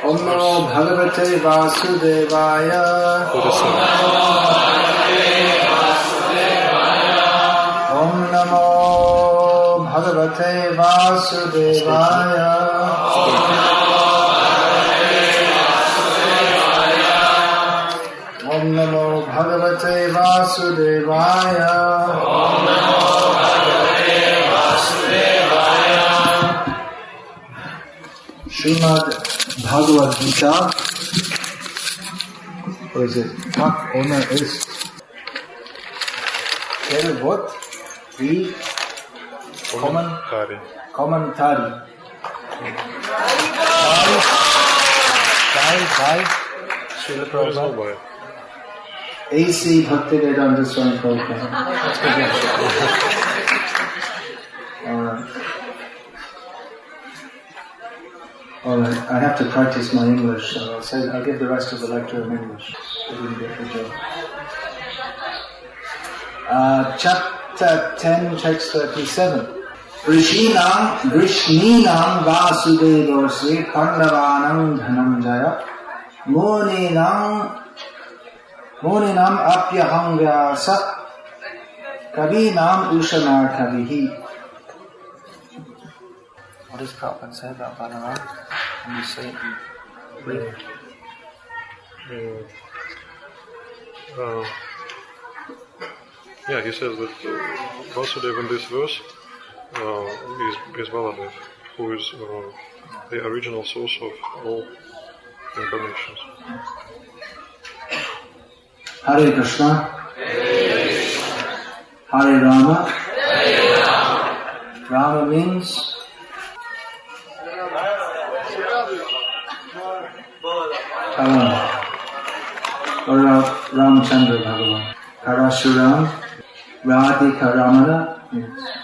Om Namo Bhagavate Vasudevaya. Om Namo Bhagavate Vasudevaya. Om Namo Bhagavate Vasudevaya. Srimad Bhagavad-gita. What is it? Tak ona ist. What? Read. Commentary. By Srila Prabhupada. AC Bhakti-vedanta Swami Prabhupada. Alright, I have to practice my English, so I'll give the rest of the lecture in English. I didn't get the joke. Chapter 10, text 37. Vrishninam Vasudevosri Pandavanam Dhananjaya Muninam Apyahangyasa Kavinam Ushana Kavihi. What does Prabhupada say about Balarama? Can you say it in brief? He says that Vasudeva in this verse is Baladev, who is the original source of all incarnations. Hare Krsna, Hare Rama. Rama means or Ramchandra Bhagavan. Parashuram, Radhika Ramana,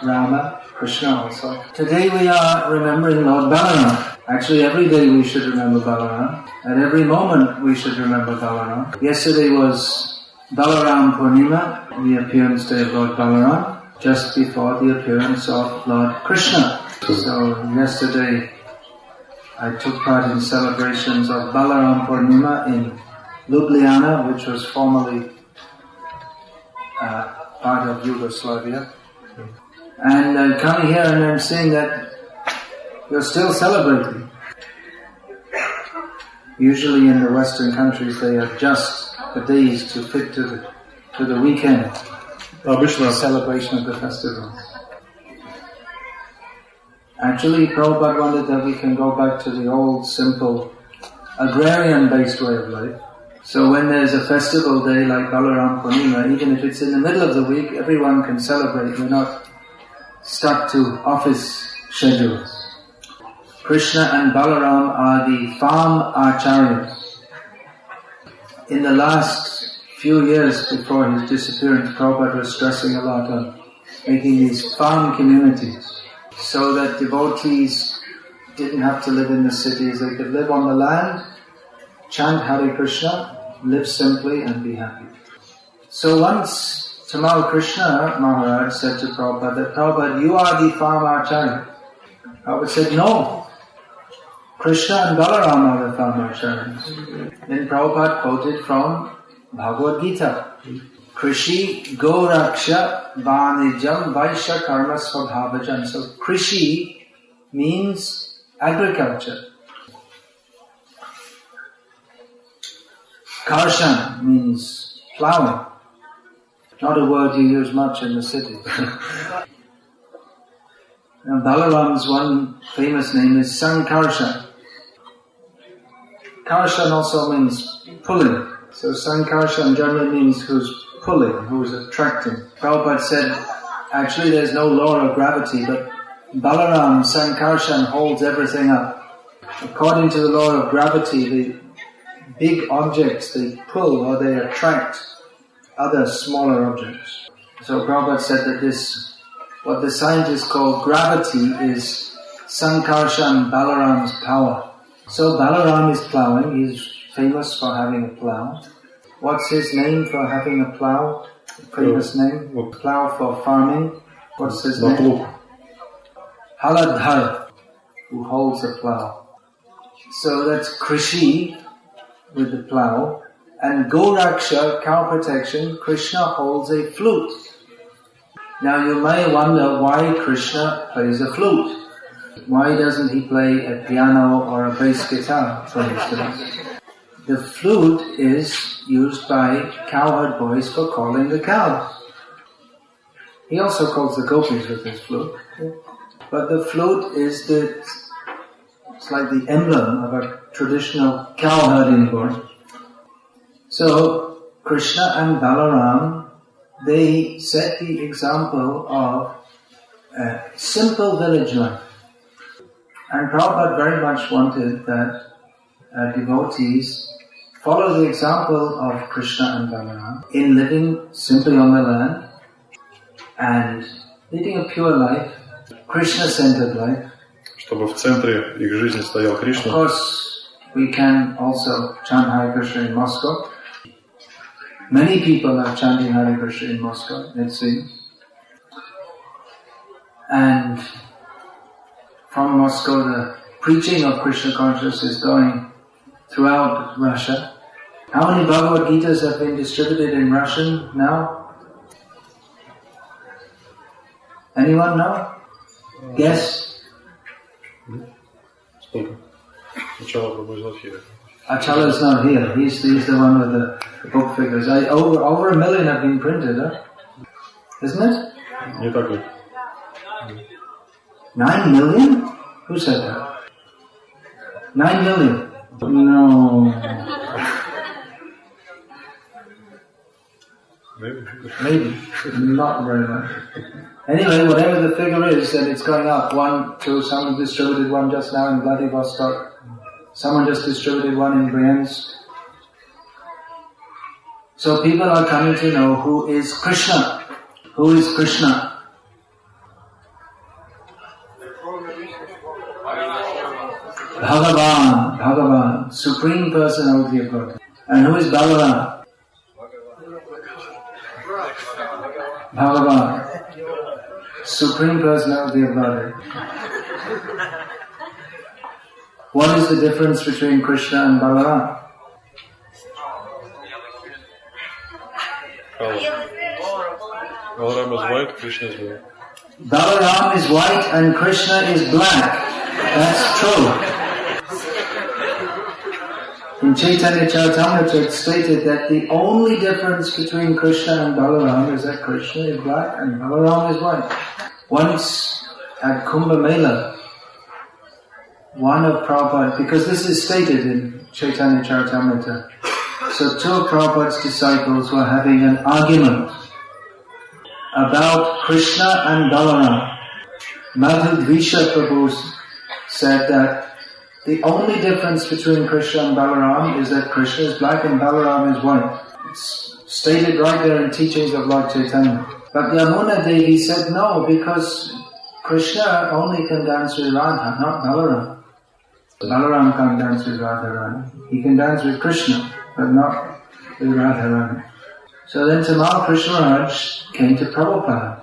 Rama, Krishna also. Today we are remembering Lord Balarama. Actually, every day we should remember Balarama. At every moment we should remember Balarama. Yesterday was Balaram Purnima, the appearance day of Lord Balaram, just before the appearance of Lord Krishna. So yesterday I took part in celebrations of Balaram Purnima in Ljubljana, which was formerly part of Yugoslavia. And coming here and I'm seeing that you're still celebrating. Usually in the Western countries they adjust the days to fit to the weekend. The celebration of the festivals. Actually, Prabhupada wanted that we can go back to the old, simple, agrarian-based way of life. So when there's a festival day like Balaram Purnima, even if it's in the middle of the week, everyone can celebrate. We're not stuck to office schedules. Krishna and Balaram are the farm Acaryas. In the last few years before his disappearance, Prabhupada was stressing a lot on making these farm communities so that devotees didn't have to live in the cities. They could live on the land, chant Hare Krishna, live simply and be happy. So once Tamal Krishna Maharaj said to Prabhupada that, Prabhupada, you are the farm Acharya. Prabhupada said, no, Krishna and Balarama are the farm Acharyas. Then Prabhupada quoted from Bhagavad-gita. Krishi Goraksha Vanijam Vaishya Karma Svabhavajan. So Krishi means agriculture. Karshan means plowing. Not a word you use much in the city. Now Balaram's one famous name is Sankarshan. Karshan also means pulling. So Sankarshan generally means who's pulling, who's attracting. Prabhupada said, actually there's no law of gravity, but Balaram, Sankarshan holds everything up. According to the law of gravity, the big objects they pull or they attract other smaller objects. So Prabhupada said that this, what the scientists call gravity, is Sankarshan, Balaram's power. So Balaram is plowing, he's famous for having a plow. What's his name for having a plow? Famous name? Plow for farming. What's his name? Haladhar, who holds a plow. So that's Krishi with the plow. And Goraksha, cow protection, Krishna holds a flute. Now you may wonder why Krishna plays a flute. Why doesn't he play a piano or a bass guitar, for instance? The flute is used by cowherd boys for calling the cows. He also calls the gopis with his flute. But the flute is it's like the emblem of a traditional cowherding boy. So Krishna and Balaram, they set the example of a simple village life. And Prabhupada very much wanted that devotees follow the example of Krishna and Balaram in living simply on the land and leading a pure life, Krishna-centered life. Чтобы в центре их жизни стоял Кришна. Of course, we can also chant Hare Krishna in Moscow. Many people are chanting Hare Krishna in Moscow, it seems. And from Moscow, the preaching of Krishna consciousness is going throughout Russia. How many Bhagavad-gitas have been distributed in Russian now? Anyone know? Guess? Achala is not here. He's the one with the book figures. Over 1 million have been printed, huh? Isn't it? 9 million? Who said that? 9 million? No. Maybe. Not very much. Anyway, whatever the figure is, that it's going up. 1, 2, someone distributed one just now in Vladivostok. Someone just distributed one in Bryansk. So people are coming to know who is Krishna. Who is Krishna? Bhagavan, Supreme Personality of God. And who is Balarama? Bhagavan, Supreme Personality of God. What is the difference between Krishna and Balarama? Balaram is white, Krishna is black. Balaram is white and Krishna is black. That's true. In Chaitanya Charitamrita it's stated that the only difference between Krishna and Balaram is that Krishna is black and Balaram is white. Once at Kumbh Mela, one of Prabhupada, because this is stated in Chaitanya Charitamrita, so two of Prabhupada's disciples were having an argument about Krishna and Balarama. Madhudvisha Prabhu said that the only difference between Krishna and Balaram is that Krishna is black and Balaram is white. It's stated right there in teachings of Lord Chaitanya. But Yamuna Devi said no, because Krishna only can dance with Radha, not Balaram. Balaram can't dance with Radharani. He can dance with Krishna, but not with Radharani. So then Tamal Krishna Maharaj came to Prabhupada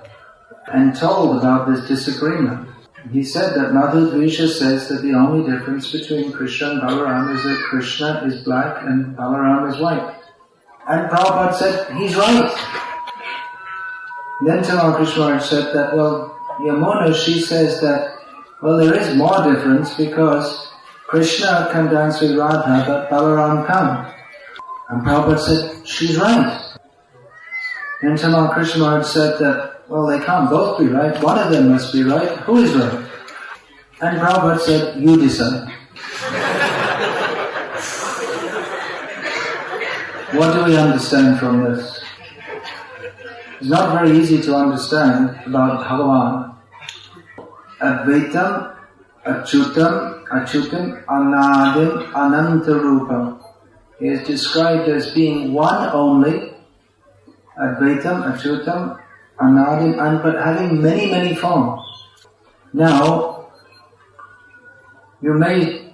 and told about this disagreement. He said that Madhudvisha says that the only difference between Krishna and Balaram is that Krishna is black and Balaram is white. And Prabhupada said, he's right. Then Tamal Krishna Maharaj said that, well, Yamuna, she says that, well, there is more difference because Krishna can dance with Radha, but Balaram can't. And Prabhupada said, she's right. Then Tamal Krishna Maharaj said that, well, they can't both be right. One of them must be right. Who is right? And Prabhupada said, you decide. What do we understand from this? It's not very easy to understand about Bhagavan. Advaitam, Achyutam, Anadim, Anantarupam. He is described as being one only, Advaitam, Achyutam, Anadim, but having many, many forms. Now, you may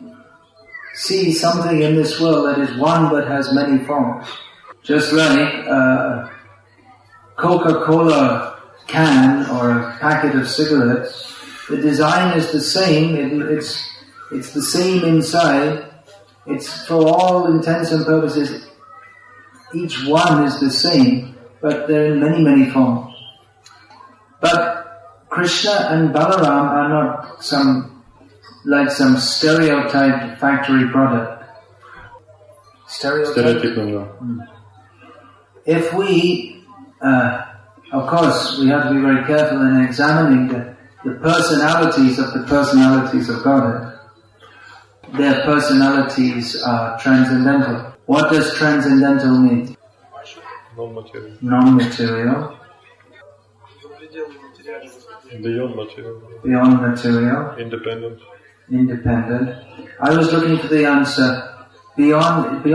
see something in this world that is one but has many forms. Just like a Coca-Cola can or a packet of cigarettes, the design is the same, it's It's the same inside. It's for all intents and purposes, each one is the same, but they're in many, many forms. But Krishna and Balaram are not some stereotyped factory product. Stereotype? If we, of course, we have to be very careful in examining the personalities of the personalities of Godhead. Their personalities are transcendental. What does transcendental mean? Non-material. Non-material. Beyond material. Beyond material. Independent. Independent. I was looking for the answer. Beyond,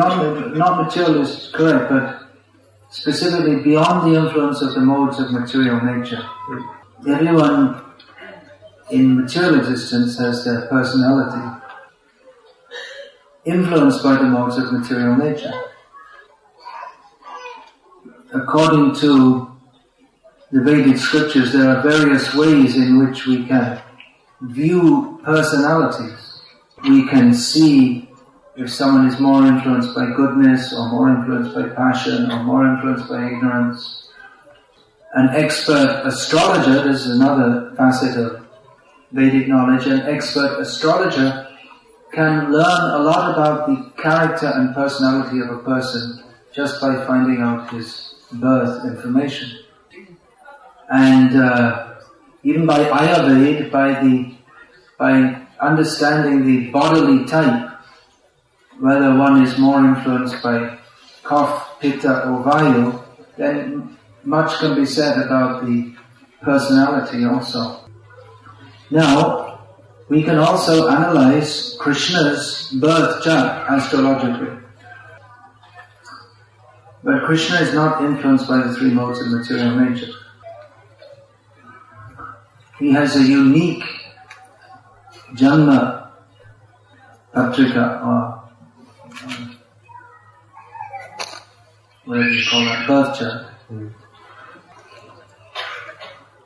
not material is correct, but specifically beyond the influence of the modes of material nature. Everyone in material existence has their personality influenced by the modes of material nature. According to the Vedic scriptures, there are various ways in which we can view personalities. We can see if someone is more influenced by goodness, or more influenced by passion, or more influenced by ignorance. An expert astrologer, this is another facet of Vedic knowledge, an expert astrologer can learn a lot about the character and personality of a person just by finding out his birth information. And even by Ayurveda, by understanding the bodily type, whether one is more influenced by Kapha, Pitta or Vayu, then much can be said about the personality also. Now, we can also analyze Krishna's birth chart astrologically. But Krishna is not influenced by the three modes of material nature. He has a unique Janma Patrika, or whatever you call that, birth chart.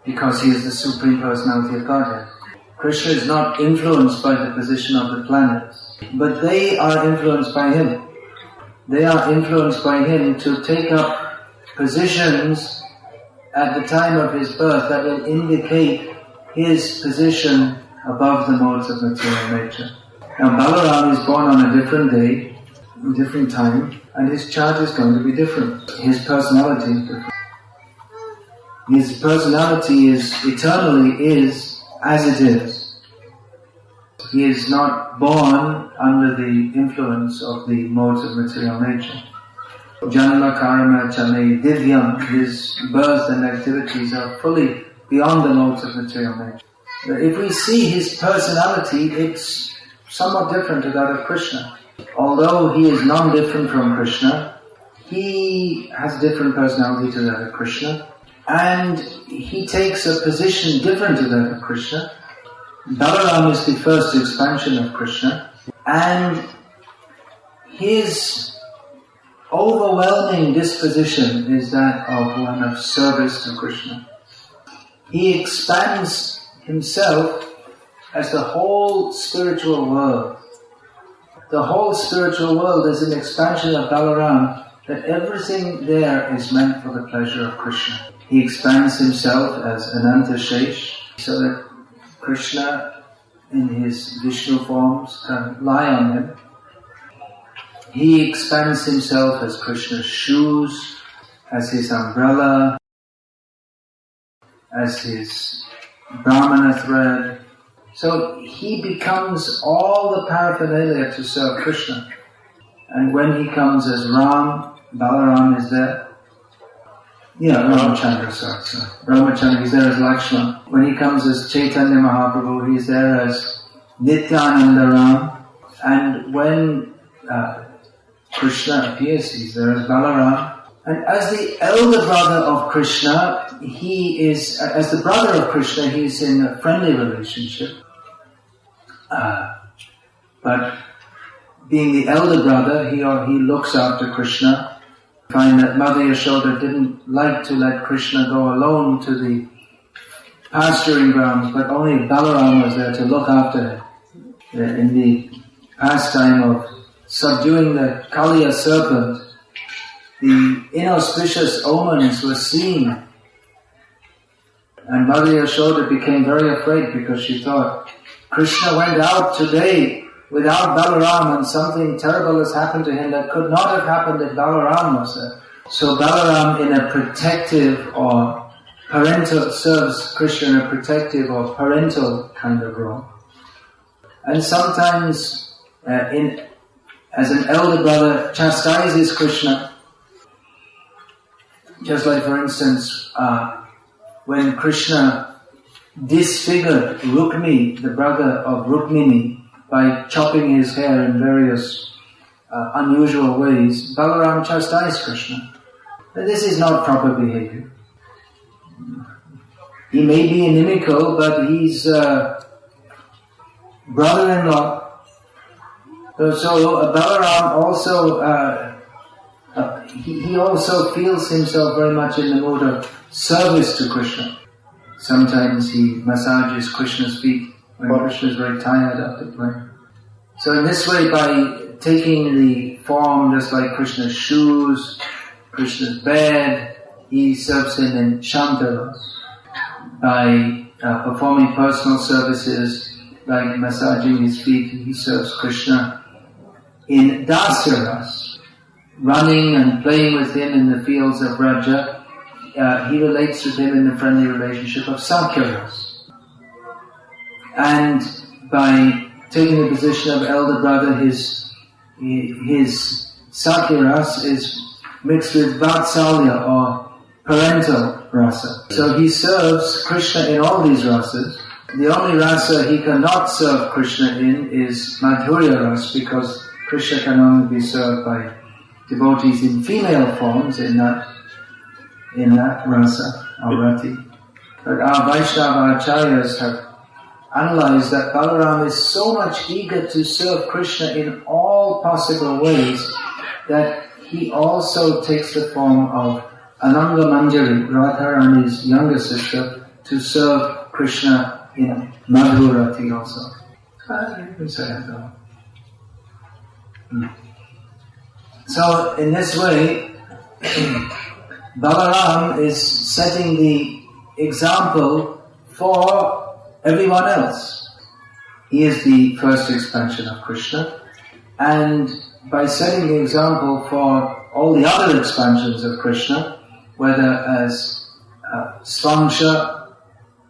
Because he is the Supreme Personality of Godhead. Krishna is not influenced by the position of the planets, but they are influenced by him. They are influenced by him to take up positions at the time of his birth that will indicate his position above the modes of material nature. Now Balaram is born on a different day, a different time, and his chart is going to be different. His personality is different. His personality is as it is. He is not born under the influence of the modes of material nature. Janma karma chale divyam, his birth and activities are fully beyond the modes of material nature. But if we see his personality, it's somewhat different to that of Krishna. Although he is non-different from Krishna, he has different personality to that of Krishna, and he takes a position different to that of Krishna. Balaram is the first expansion of Krishna, and his overwhelming disposition is that of one of service to Krishna. He expands himself as the whole spiritual world. The whole spiritual world is an expansion of Balaram, that everything there is meant for the pleasure of Krishna. He expands himself as Ananta Shesh, so that Krishna in his Vishnu forms can lie on him. He expands himself as Krishna's shoes, as his umbrella, as his Brahmana thread. So he becomes all the paraphernalia to serve Krishna. And when he comes as Ram, Balaram is there. Ramachandra, sorry. Ramachandra, he's there as Lakshman. When he comes as Chaitanya Mahaprabhu, he's there as Nityananda Ram. And when Krishna appears, he's there as Balaram. And as the elder brother of Krishna, he is, as the brother of Krishna, he's in a friendly relationship. But being the elder brother, he looks after Krishna. Find that Mother Yashoda didn't like to let Krishna go alone to the pasturing grounds, but only Balaram was there to look after him. in the pastime of subduing the Kaliya serpent, the inauspicious omens were seen. And Mother Yashoda became very afraid because she thought, Krishna went out today without Balaram and something terrible has happened to him that could not have happened if Balaram was there. So Balaram in a protective or parental, serves Krishna in a protective or parental kind of role. And sometimes as an elder brother chastises Krishna, just like for instance when Krishna disfigured Rukmi, the brother of Rukmini, by chopping his hair in various unusual ways, Balaram chastised Krishna. But this is not proper behavior. He may be inimical, but he's brother-in-law. So Balaram also, he also feels himself very much in the mood of service to Krishna. Sometimes he massages Krishna's feet when Krishna is very tired after playing. So in this way, by taking the form just like Krishna's shoes, Krishna's bed, he serves him in Shantaras. By performing personal services like massaging his feet, he serves Krishna in Dasyaras. Running and playing with him in the fields of Braja, he relates with him in the friendly relationship of Sakyaras. And by taking the position of elder brother, his Sakyaras is mixed with Vatsalya or parental rasa. So he serves Krishna in all these rasas. The only rasa he cannot serve Krishna in is Madhurya rasa, because Krishna can only be served by devotees in female forms in that rasa, or rati. But our Vaishnava Acaryas have analyzed that Balaram is so much eager to serve Krishna in all possible ways that he also takes the form of Ananga Manjari, Radharani's younger sister, to serve Krishna in Madhurati also. You can say that though. So in this way, Balaram is setting the example for everyone else. He is the first expansion of Krishna, and by setting the example for all the other expansions of Krishna, whether as Svangsha,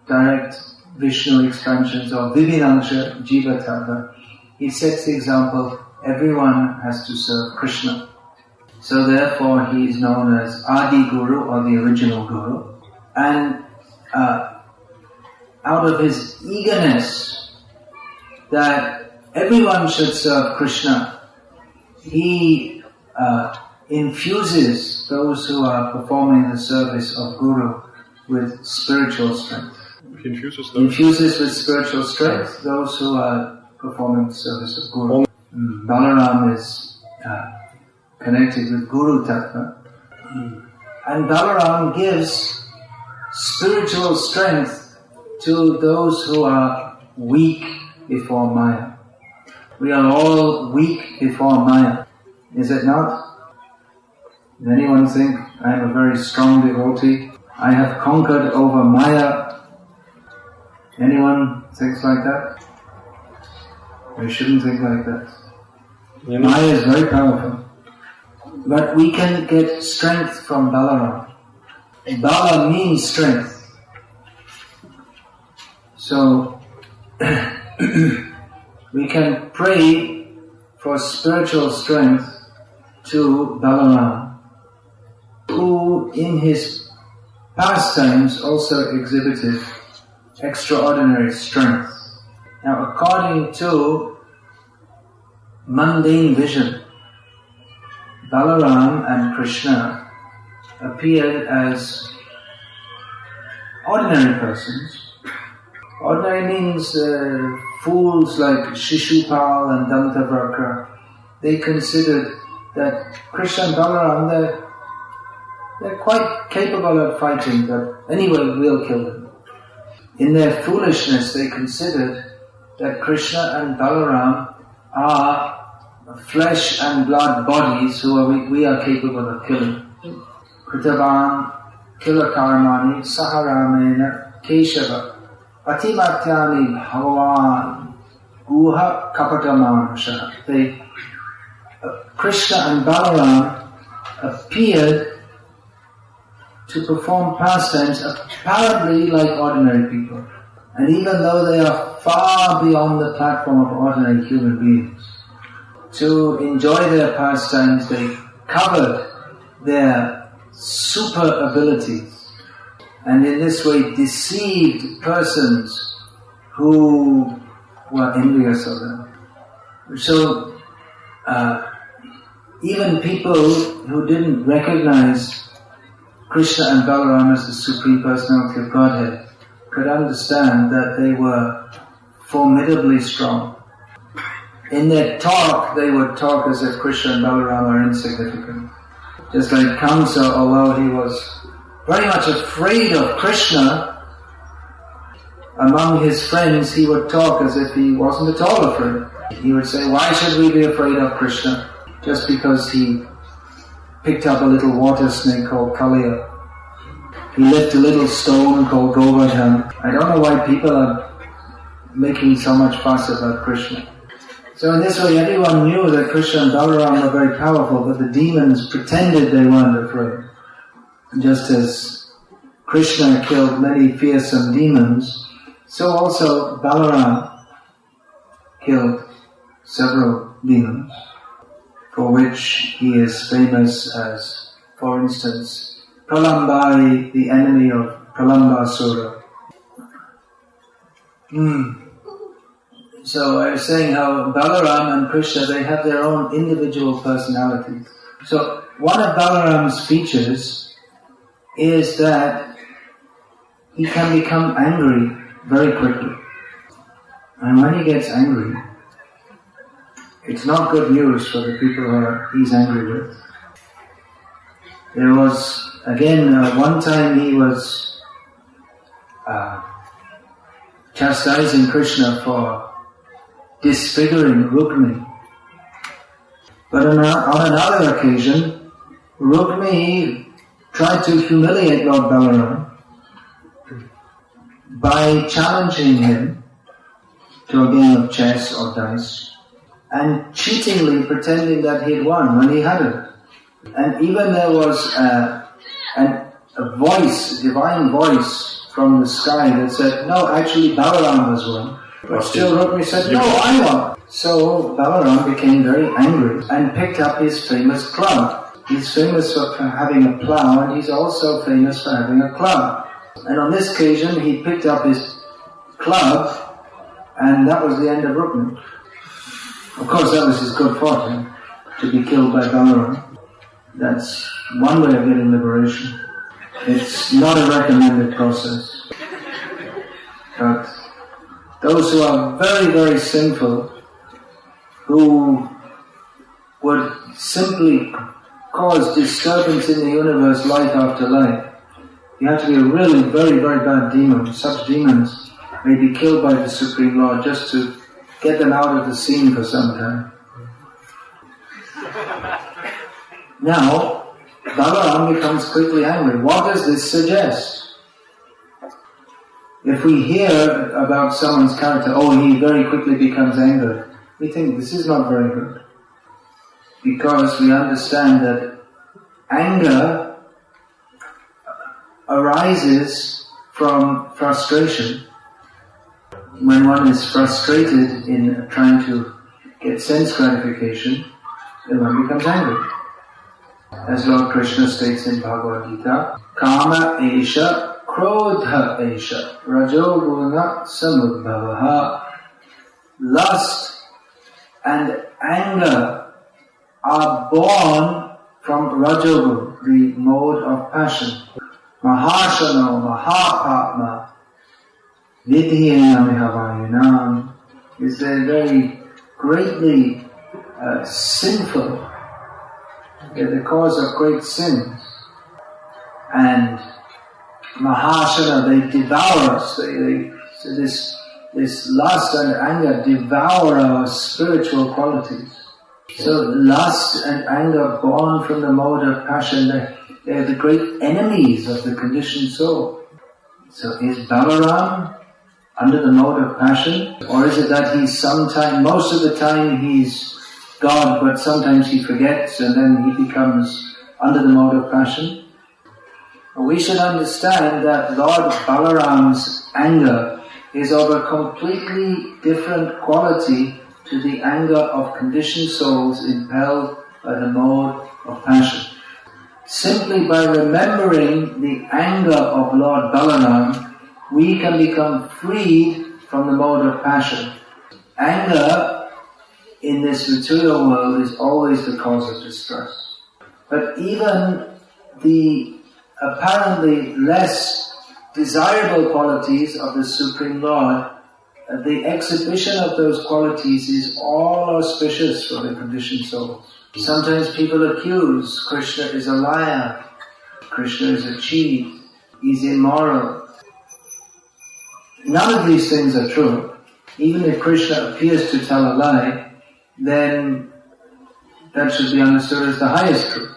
direct Vishnu expansions, or Vibhinangsha, Jiva Tattva, he sets the example, everyone has to serve Krishna. So therefore he is known as Adi Guru, or the original Guru. And out of his eagerness that everyone should serve Krishna, he infuses those who are performing the service of Guru with spiritual strength. He infuses with spiritual strength those who are performing the service of Guru. Balaram is connected with Guru Tattva. And Balaram gives spiritual strength to those who are weak before Maya. We are all weak before Maya. Is it not? Does anyone think, I am a very strong devotee, I have conquered over Maya? Anyone thinks like that? We shouldn't think like that. Maya is very powerful. But we can get strength from Balaram. Bala means strength. So, we can pray for spiritual strength to Balaram, who in his pastimes also exhibited extraordinary strength. Now, according to mundane vision, Balaram and Krishna appeared as ordinary persons. Ordinary means fools like Shishupal and Dantavrakra. They considered that Krishna and Balaram, they're quite capable of fighting, but anyway we'll kill them. In their foolishness they considered that Krishna and Balaram are flesh and blood bodies who we are capable of killing. Kritavan kilakarmani saharamena keshava atimatyani bhagavan guha kapatamanasha. Krishna and Balaram appeared to perform pastimes apparently like ordinary people. And even though they are far beyond the platform of ordinary human beings, to enjoy their pastimes, they covered their super abilities, and in this way deceived persons who were envious of them. So, even people who didn't recognize Krishna and Balaram as the Supreme Personality of Godhead could understand that they were formidably strong. In their talk, they would talk as if Krishna and Balarama are insignificant. Just like Kamsa, although he was very much afraid of Krishna, among his friends he would talk as if he wasn't at all afraid. He would say, why should we be afraid of Krishna? Just because he picked up a little water snake called Kaliya. He left a little stone called Govardhan. I don't know why people are making so much fuss about Krishna. So in this way, everyone knew that Krishna and Balaram were very powerful, but the demons pretended they weren't afraid. Just as Krishna killed many fearsome demons, so also Balaram killed several demons, for which he is famous as, for instance, Pralambari, the enemy of Pralambasura. So I was saying how Balaram and Krishna, they have their own individual personalities. So one of Balaram's features is that he can become angry very quickly. And when he gets angry, it's not good news for the people who he's angry with. There was, again, one time he was chastising Krishna for disfiguring Rukmi. But on another occasion, Rukmi tried to humiliate Lord Balaram by challenging him to a game of chess or dice and cheatingly pretending that he had won when he hadn't. And even there was a voice, a divine voice from the sky that said, no, actually Balaram has won. But still Rukmi said, no, I won. So Balaram became very angry and picked up his famous club. He's famous for having a plow, and he's also famous for having a club. And on this occasion he picked up his club, and that was the end of Rukmi. Of course that was his good fortune, to be killed by Balaram. That's one way of getting liberation. It's not a recommended process. But those who are very, very sinful, who would simply cause disturbance in the universe life after life, you have to be a really very, very bad demon. Such demons may be killed by the Supreme Lord just to get them out of the scene for some time. Now, Balaram becomes quickly angry. What does this suggest? If we hear about someone's character, he very quickly becomes angry, we think this is not very good. Because we understand that anger arises from frustration. When one is frustrated in trying to get sense gratification, then one becomes angry. As Lord Krishna states in Bhagavad-gita, Kama esha krodha esha rajoguna samudbhavaha. Lust and anger are born from Rajogun, the mode of passion. Mahashano mahapatma vidhyanamihavayinam is a very greatly sinful. They're the cause of great sins. And Mahashana, they devour us. So this this lust and anger devour our spiritual qualities. So lust and anger born from the mode of passion, they're the great enemies of the conditioned soul. So is Balaram under the mode of passion? Or is it that he's most of the time he's God, but sometimes he forgets and then he becomes under the mode of passion? We should understand that Lord Balaram's anger is of a completely different quality to the anger of conditioned souls impelled by the mode of passion. Simply by remembering the anger of Lord Balaram, we can become freed from the mode of passion. Anger in this material world is always the cause of distress. But even the apparently less desirable qualities of the Supreme Lord, the exhibition of those qualities is all auspicious for the conditioned souls. Sometimes people accuse Krishna is a liar, Krishna is a cheat, he's immoral. None of these things are true. Even if Krishna appears to tell a lie, then that should be understood as the highest truth.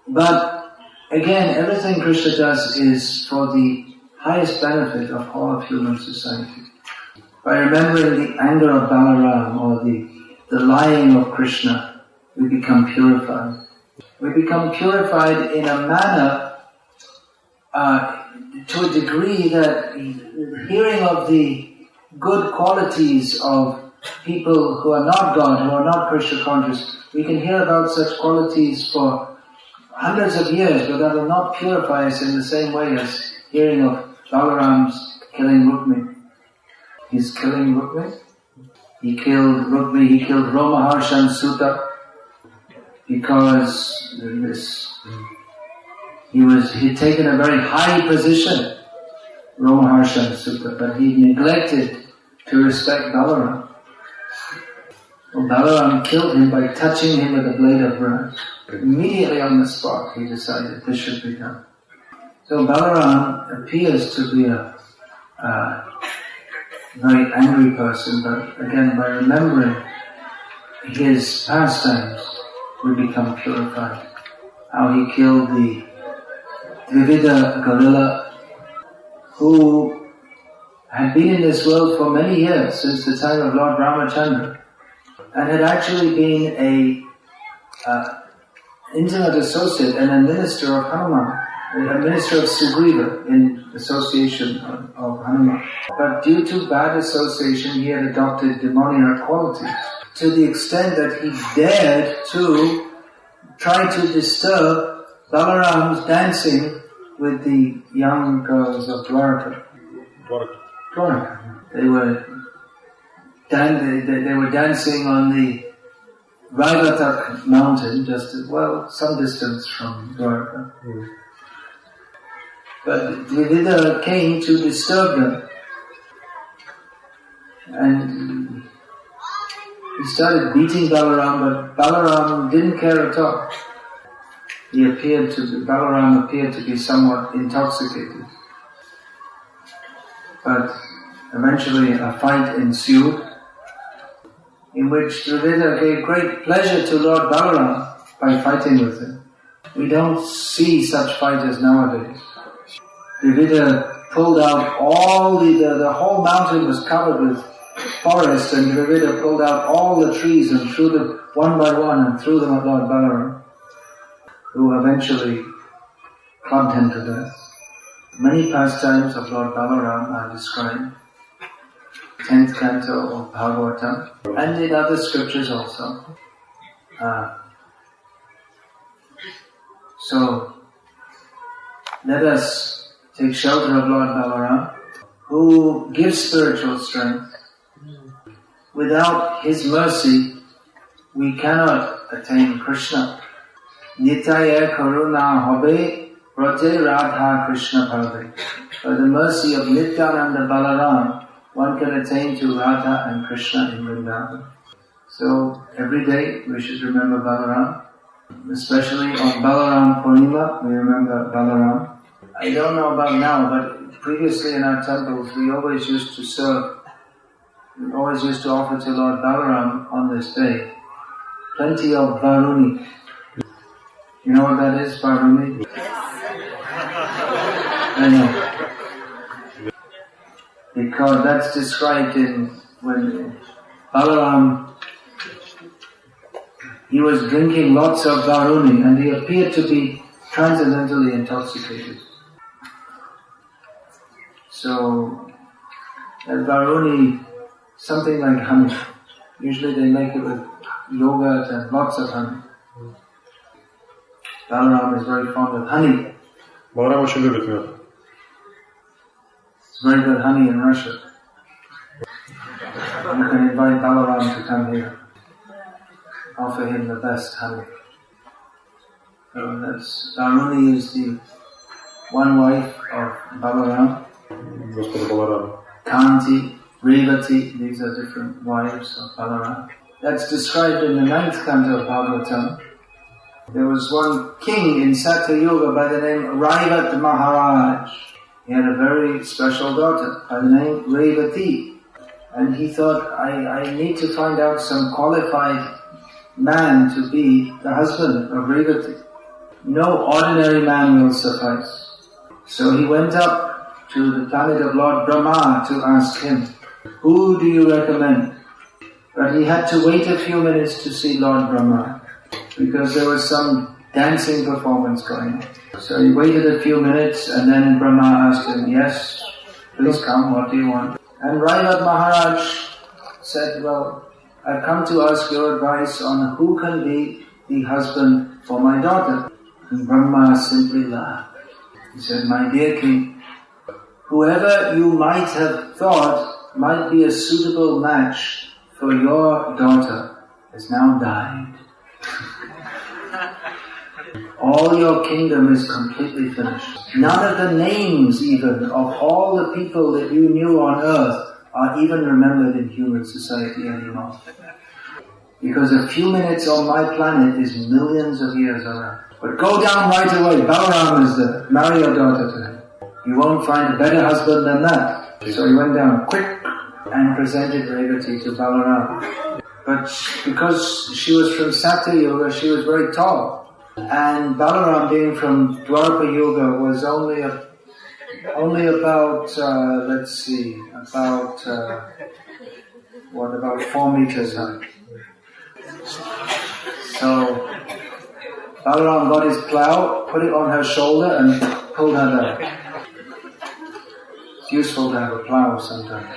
But again, everything Krishna does is for the highest benefit of all of human society. By remembering the anger of Balaram or the lying of Krishna, we become purified. We become purified in a manner, to a degree that hearing of the good qualities of people who are not God, who are not Krishna conscious, we can hear about such qualities for hundreds of years, but that will not purify us in the same way as hearing of Balaram's killing Rukmi. He's killing Rukmi. He killed Rukmi, he killed Romaharshan Sutta because he'd taken a very high position, Romaharshan Sutta, but he neglected to respect Balaram. Well, Balaram killed him by touching him with a blade of grass. Immediately on the spot he decided this should be done. So Balaram appears to be a very angry person, but again, by remembering his pastimes, we become purified. How he killed the Dvivida gorilla, who had been in this world for many years, since the time of Lord Ramachandra, and had actually been a intimate associate and a minister of Hanuman, a minister of Sugriva in association of Hanuman. But due to bad association, he had adopted demoniac qualities to the extent that he dared to try to disturb Balaram's dancing with the young girls of Dwarka. They were dancing on the Raivatak mountain, some distance from Dwarka. But Dvivida came to disturb them, and he started beating Balaram, but Balaram didn't care at all. Balaram appeared to be somewhat intoxicated. But eventually a fight ensued, in which Dvivida gave great pleasure to Lord Balaram by fighting with him. We don't see such fighters nowadays. Dvivida pulled out the whole mountain was covered with forest, and Dvivida pulled out all the trees and threw them one by one and threw them at Lord Balaram, who eventually clubbed him to death. Many pastimes of Lord Balaram are described, 10th canto of Bhagavatam, and in other scriptures also. So, let us take shelter of Lord Balaram, who gives spiritual strength. Without his mercy, we cannot attain Krishna. Nitaya karuna hobe rate radha Krishna bhave. By the mercy of Nityananda Balaram, one can attain to Radha and Krishna in Vrindavan. So every day we should remember Balaram, especially on Balaram Purnima we remember Balaram. I don't know about now, but previously in our temples, we always used to serve, we always used to offer to Lord Balaram on this day plenty of Varuni. You know what that is, Varuni? I know. Because that's described in when Balaram, he was drinking lots of Varuni and he appeared to be transcendentally intoxicated. So, that Varuni, something like honey. Usually they make it with yogurt and lots of honey. Balaram is very fond of honey. Баларам очень любит мед. It's very good honey in Russia. You can invite Balaram to come here. Offer him the best honey. So that's, Varuni is the one wife of Balaram. Господа Баларама. Kanti, Revati, these are different wives of Balaram. That's described in the 9th canto of Bhagavatam. There was one king in Satyayuga by the name Raivat Maharaj. He had a very special daughter by the name Revati. And he thought, I need to find out some qualified man to be the husband of Revati. No ordinary man will suffice. So he went up to the planet of Lord Brahma to ask him, who do you recommend? But he had to wait a few minutes to see Lord Brahma, because there was some dancing performance going on. So he waited a few minutes and then Brahma asked him, yes, please come, what do you want? And Raivat Maharaj said, well, I've come to ask your advice on who can be the husband for my daughter. And Brahma simply laughed. He said, my dear king, whoever you might have thought might be a suitable match for your daughter has now died. All your kingdom is completely finished. None of the names even of all the people that you knew on earth are even remembered in human society anymore. Because a few minutes on my planet is millions of years around. But go down right away, Balaram is there, marry your daughter to him. You won't find a better husband than that. So he went down quick and presented Revati to Balaram. But because she was from Satyayuga, she was very tall. And Balaram, being from Dwapara Yuga, was only about 4 meters high. So Balaram got his plough, put it on her shoulder and pulled her down. It's useful to have a plough sometimes.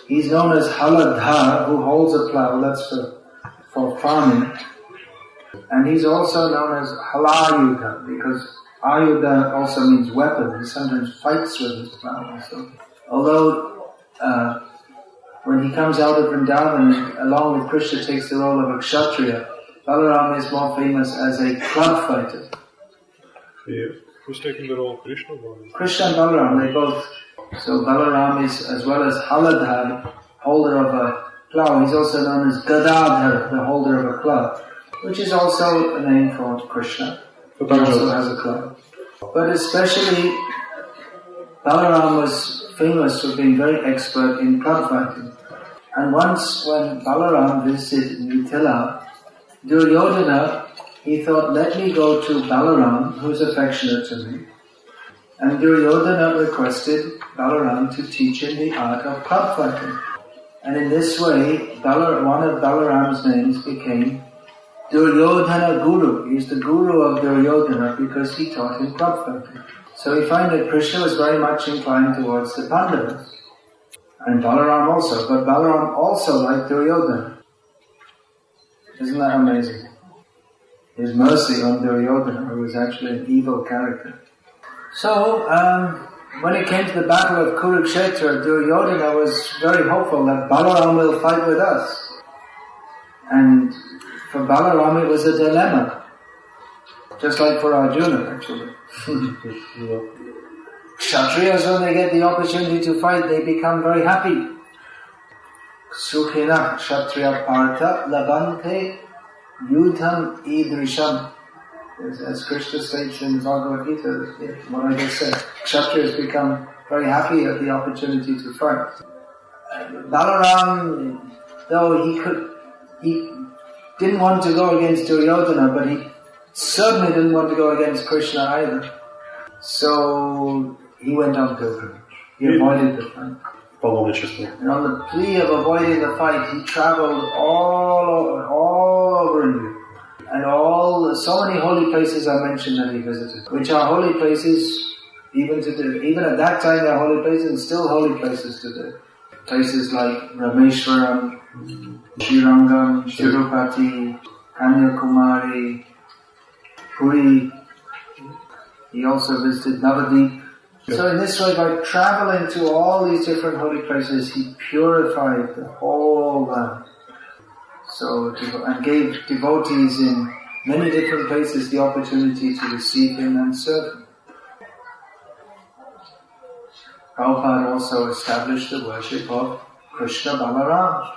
He's known as Haladhar, who holds a plough, that's for farming. And he's also known as Halayudha, because Ayudha also means weapon. He sometimes fights with his plough also. Although, when he comes out of Vrindavan, along with Krishna takes the role of a kshatriya, Balaram is more famous as a club fighter. Who's taking the role of Krishna? Krishna and Balaram, they both. So Balaram is, as well as Haladhar, holder of a plough, he's also known as Gadadhar, the holder of a club, which is also a name for Krishna. He also has a club. But especially, Balaram was famous for being very expert in club fighting. And once when Balaram visited Mithila, Duryodhana, he thought, let me go to Balaram, who's affectionate to me. And Duryodhana requested Balaram to teach him the art of club fighting. And in this way, one of Balaram's names became Duryodhana Guru. He's the guru of Duryodhana because he taught him club fighting. So we find that Krishna was very much inclined towards the Pandavas. And Balaram also. But Balaram also liked Duryodhana. Isn't that amazing? His mercy on Duryodhana, who was actually an evil character. So, when it came to the battle of Kurukshetra, Duryodhana was very hopeful that Balaram will fight with us. And for Balaram it was a dilemma. Just like for Arjuna, actually. Kshatriyas, when they get the opportunity to fight, they become very happy. Sukhina Kshatriya Partha Labante Yudham idrisham. As Krishna states in the Bhagavad-gita, what I just said, Kshatriyas become very happy at the opportunity to fight. Balaram, though he didn't want to go against Duryodhana, but he certainly didn't want to go against Krishna either. So he went on pilgrimage. He avoided the fight. And on the plea of avoiding the fight, he traveled all over India. And so many holy places are mentioned that he visited, which are holy places even today. Even at that time, they are holy places and still holy places today. Places like Rameshwaram, Srirangam, Tirupati, Kanyakumari, Puri. He also visited Navadip. So in this way, by traveling to all these different holy places, he purified the whole land. And gave devotees in many different places the opportunity to receive him and serve him. Prabhupada also established the worship of Krishna Balarama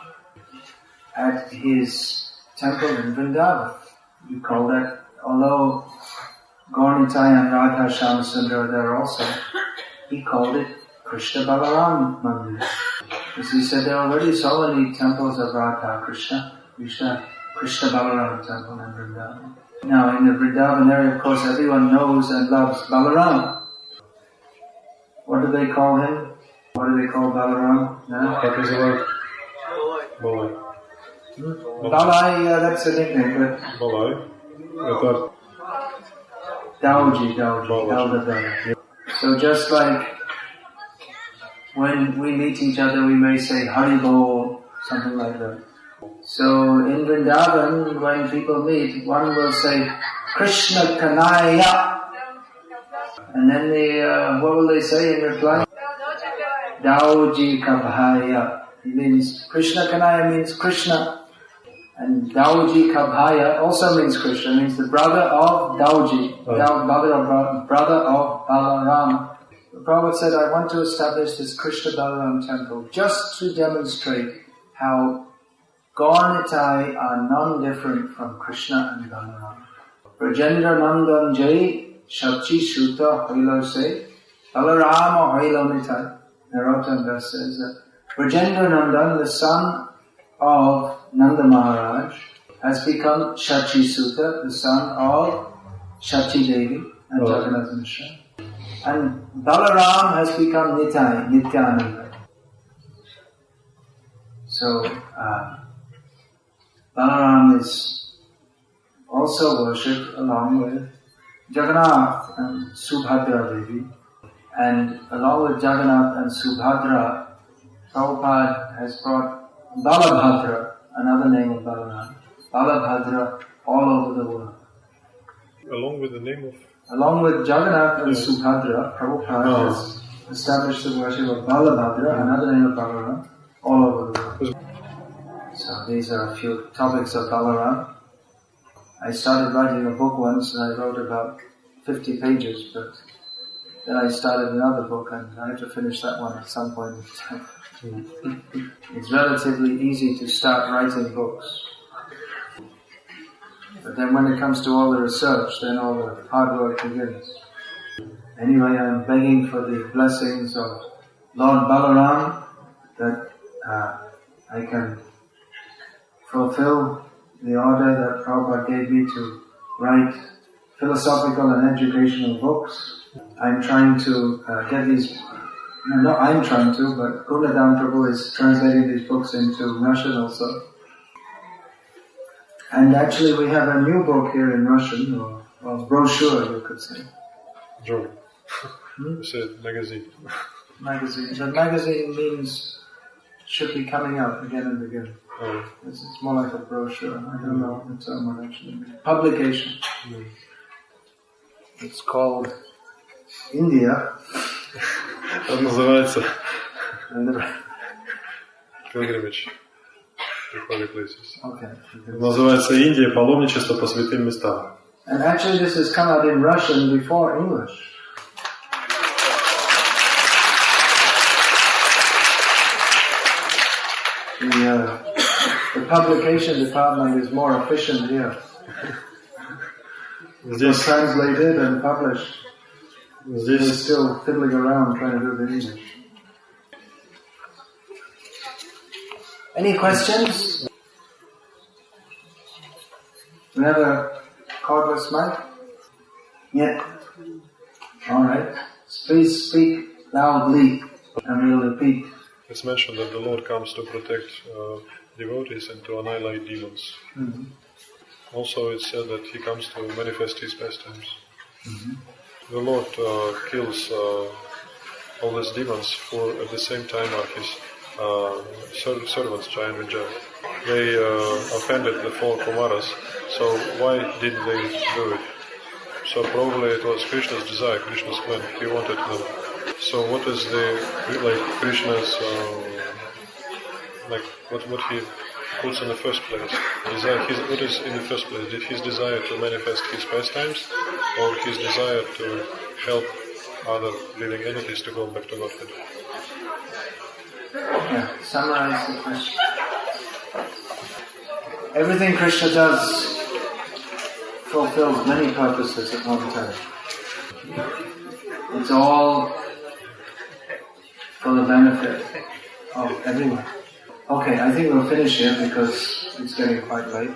at his temple in Vrindavan. We call that, although Gaurnitai and Radha Shyamsundar are there also, he called it Krishna Balaram Mandir. As he said, there are already so many temples of Radha Krishna Balaram temple in Vrindavan. Now in the Vrindavan area, of course, everyone knows and loves Balaram. What do they call him? What do they call Balaram? Balai, that's a nickname, but Balai. Dauji. So just like when we meet each other, we may say Haribol, something like that. So in Vrindavan, when people meet, one will say Krishna Kanaya, and then what will they say in reply? Dauji Kabhaya. It means Krishna Kanaya means Krishna, and Dauji Kabhaya also means Krishna. It means the brother of Dauji, brother of Balarama. The Prabhupada said, I want to establish this Krishna Balaram temple just to demonstrate how Gaurnitai are non-different from Krishna and Balarama. Brajendra Nandan Jai Shakchi Shuta Hoilo Se Balarama Hoilo Nitai. Narottam Das says that Brajendra Nandan, the son of Nanda Maharaj, has become Shachi Sutta, the son of Shachi Devi and Jagannath Mishra. And Balaram has become Nitai, Nityananda. So, Balaram is also worshipped along with Jagannath and Subhadra Devi. And along with Jagannath and Subhadra, Prabhupada has brought Balabhadra, another name of Balaram. Balabhadra all over the world. Along with the name of... Along with Jagannath and Subhadra, Prabhupada has established the worship of Balabhadra, another name of Balaram, all over the world. So these are a few topics of Balaram. I started writing a book once and I wrote about 50 pages, but then I started another book and I have to finish that one at some point in time. It's relatively easy to start writing books. But then when it comes to all the research, then all the hard work begins. Anyway, I'm begging for the blessings of Lord Balaram that I can fulfill the order that Prabhupada gave me to write philosophical and educational books. I'm trying to get these, not I'm trying to, but Gunadam Prabhu is translating these books into Russian also. And actually we have a new book here in Russian, or brochure you could say. Journal. You said magazine. Magazine. The magazine means should be coming out again and again. Oh. It's more like a brochure. I don't know what the term would actually mean. Publication. It's called India. Это называется Pilgrimage to Holy Places. Okay. Называется Индия, паломничество по святым местам. And actually this has come out in Russian before English. The publication department is more efficient here. It's translated and published. We're still fiddling around trying to do the English. Any questions? We have a cordless mic? Yeah. Alright. Please speak loudly and we'll repeat. It's mentioned that the Lord comes to protect devotees and to annihilate demons. Mm-hmm. Also it's said that He comes to manifest His pastimes. Mm-hmm. The Lord kills all these demons who at the same time are His servants, Jaya and Vijaya. They offended the four Kumaras, so why did they do it? So probably it was Krishna's desire, Krishna's plan. He wanted them. So what is Krishna's what he puts in the first place? What is in the first place? Did his desire to manifest his pastimes, or his desire to help other living entities to go back to Godhead? Yeah, summarize the question. Everything Krishna does fulfills many purposes at one time. It's all for the benefit of everyone. Okay, I think we'll finish here because it's getting quite late.